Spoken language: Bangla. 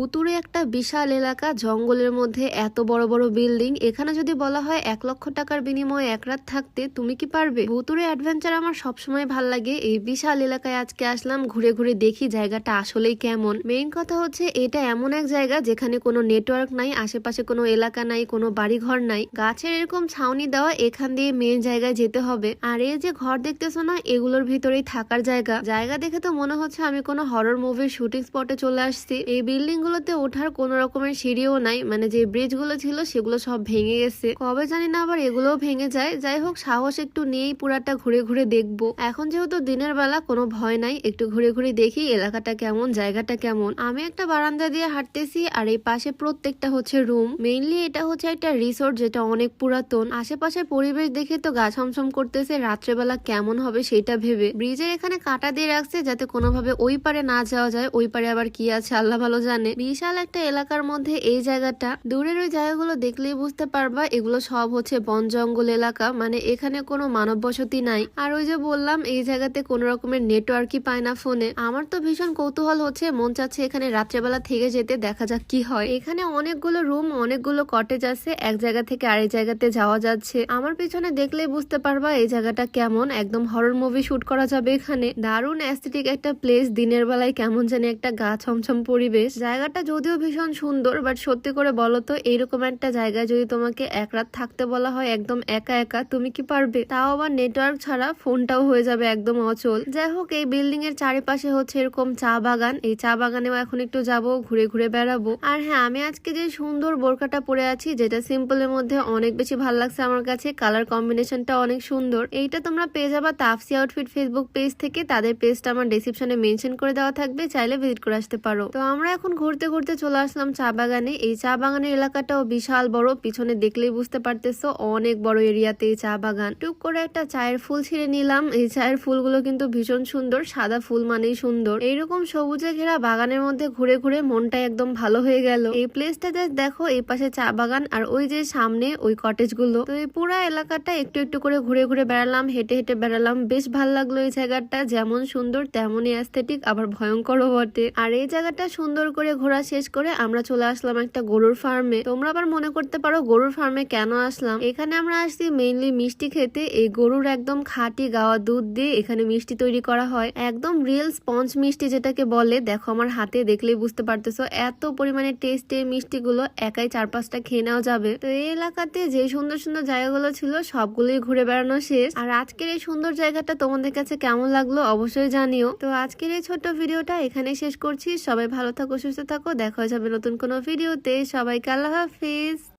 ভুতুড়ে একটা বিশাল এলাকা, জঙ্গলের মধ্যে এত বড় বড় বিল্ডিং। এখানে যদি বলা হয় 1 লক্ষ টাকার বিনিময়ে 1 রাত থাকতে, তুমি কি পারবে? ভুতুড়ে অ্যাডভেঞ্চার আমার সবসময় ভাল লাগে। এই বিশাল এলাকায় আজকে আসলাম, ঘুরে ঘুরে দেখি জায়গাটা আসলেই কেমন। মেইন কথা হচ্ছে এটা এমন এক জায়গা যেখানে কোনো নেটওয়ার্ক নাই, আশেপাশে কোনো এলাকা নাই, কোনো বাড়ি ঘর নাই, গাছের এরকম ছাউনি দেওয়া। এখান দিয়ে মেইন জায়গায় যেতে হবে। আর এই যে ঘর দেখতেছো না, এগুলোর ভিতরেই থাকার জায়গা। জায়গা দেখে তো মনে হচ্ছে আমি কোনো হরর মুভির শুটিং স্পটে চলে আসছি। এই বিল্ডিং গুলোতে ওঠার কোন রকমের সিঁড়িও নাই, মানে যে ব্রিজ গুলো ছিল সেগুলো সব ভেঙে গেছে। কবে জানি না আবার এগুলোও ভেঙে যায়। যাই হোক, সাহস একটু নিয়েই পুরাটা ঘুরে ঘুরে দেখবো। এখন যেহেতু দিনের বেলা, কোনো ভয় নাই, একটু ঘুরে ঘুরে দেখি এলাকাটা কেমন, জায়গাটা কেমন। আমি একটা বারান্দা দিয়ে হাঁটতেছি, আর এই পাশে প্রত্যেকটা হচ্ছে রুম। মেইনলি এটা হচ্ছে একটা রিসোর্ট, যেটা অনেক পুরাতন। আশেপাশের পরিবেশ দেখে তো গা ছমছম করতেছে। রাত্রেবেলা কেমন হবে সেটা ভেবে। ব্রিজের এখানে কাটা দিয়ে রাখছে যাতে কোনোভাবে ওই পারে না যাওয়া যায়। ওই পারে আবার কি আছে আল্লাহ ভালো জানে। বিশাল একটা এলাকার মধ্যে এই জায়গাটা। দূরের ওই জায়গাগুলো দেখলেই বুঝতে পারবা এগুলো সব হচ্ছে বন জঙ্গল এলাকা, মানে এখানে কোনো মানব বসতি নাই। আর ওই যে বললাম, এই জায়গাতে কোনো রকমের নেটওয়ার্কই পায় না ফোনে। আমার তো ভীষণ কৌতূহল হচ্ছে, মন চাচ্ছে এখানে রাত্রেবেলা থেকে যেতে, দেখা যাক কি হয়। এখানে অনেকগুলো রুম, অনেকগুলো কটেজ আছে, এক জায়গা থেকে আরেক জায়গাতে যাওয়া যাচ্ছে। আমার পিছনে দেখলেই বুঝতে পারবা এই জায়গাটা কেমন। একদম হরর মুভি শুট করা যাবে এখানে। দারুণ অ্যাস্থেটিক একটা প্লেস। দিনের বেলায় কেমন জানি একটা গা ছমছম পরিবেশ। জায়গাটা যদিও ভীষণ সুন্দর, বাট সত্যি করে বলো তো, এইরকম একটা জায়গায় যদি তোমাকে 1 রাত থাকতে বলা হয় একদম একা একা, তুমি কি পারবে? তাও আবার নেটওয়ার্ক ছাড়া, ফোনটাও হয়ে যাবে একদম অচল। যাই হোক, এই বিল্ডিং এর চারিপাশে হচ্ছে এরকম চা বাগান। এই চা বাগানেও এখন একটু যাব, ঘুরে ঘুরে বেড়াবো। আর হ্যাঁ, আমি আজকে যে সুন্দর বোরকাটা পরে আছি, যেটা সিম্পলের মধ্যে অনেক বেশি ভালো লাগছে আমার কাছে। কালার কম্বিনেশনটা অনেক সুন্দর। এইটা তোমরা পেয়ে যাবা তাফসি আউটফিট ফেসবুক পেজ থেকে। তাদের পেজটা আমার ডেসক্রিপশনে মেনশন করে দেওয়া থাকবে, চাইলে ভিজিট করে আসতে পারো। তো আমরা এখন ঘুরতে ঘুরতে চলে আসলাম চা বাগানে। এই চা বাগানের এলাকাটাও বিশাল বড়। পিছনে দেখলেই বুঝতে পারতেছো অনেক বড় এরিয়াতে এই চা বাগান। টুক করে একটা চায়ের ফুল ছিঁড়ে নিলাম। এই চায়ের ফুলগুলো কিন্তু ভীষণ সুন্দর। সাদা ফুল মানেই সুন্দর। এইরকম সবুজে ঘেরা বাগানের মধ্যে ঘুরে ঘুরে মনটা একদম ভালো হয়ে গেল। এই প্লেসটা দেখো, এই পাশে চা বাগান, আর ওই যে সামনে ওই কটেজ গুলো। তো এই পুরা এলাকাটা একটু একটু করে ঘুরে ঘুরে বেড়ালাম, হেঁটে হেঁটে বেড়ালাম। বেশ ভাল লাগলো এই জায়গাটা। যেমন সুন্দর তেমনই অ্যাস্থেটিক, আবার ভয়ঙ্করও বটে। আর এই জায়গাটা সুন্দর করে ঘোরা শেষ করে আমরা চলে আসলাম একটা গরুর ফার্মে। তোমরা আবার মনে করতে পারো গরুর ফার্মে কেন আসলাম। এখানে আমরা আসছি মেইনলি মিষ্টি খেতে। এই গরুর একদম খাঁটি গাওয়া দুধ দিয়ে এখানে মিষ্টি তৈরি করা হয়। একদম রিয়েল স্পঞ্জ মিষ্টি যেটাকে বলে। দেখো আমার হাতে দেখলেই বুঝতে পারতেছো এত পরিমাণে টেস্ট। এই মিষ্টি গুলো একাই 4-5টা খেয়ে নেওয়া যাবে। তো এই এলাকাতে যে সুন্দর সুন্দর জায়গাগুলো ছিল সবগুলোই ঘুরে বেড়ানো শেষ। আর আজকের এই সুন্দর জায়গাটা তোমাদের কাছে কেমন লাগলো অবশ্যই জানিও। তো আজকের এই ছোট্ট ভিডিওটা এখানে শেষ করছি। সবাই ভালো থাকো, সুস্থ থাকো। দেখা যাবে নতুন কোনো ভিডিওতে। সবাইকে আল্লাহ হাফিজ।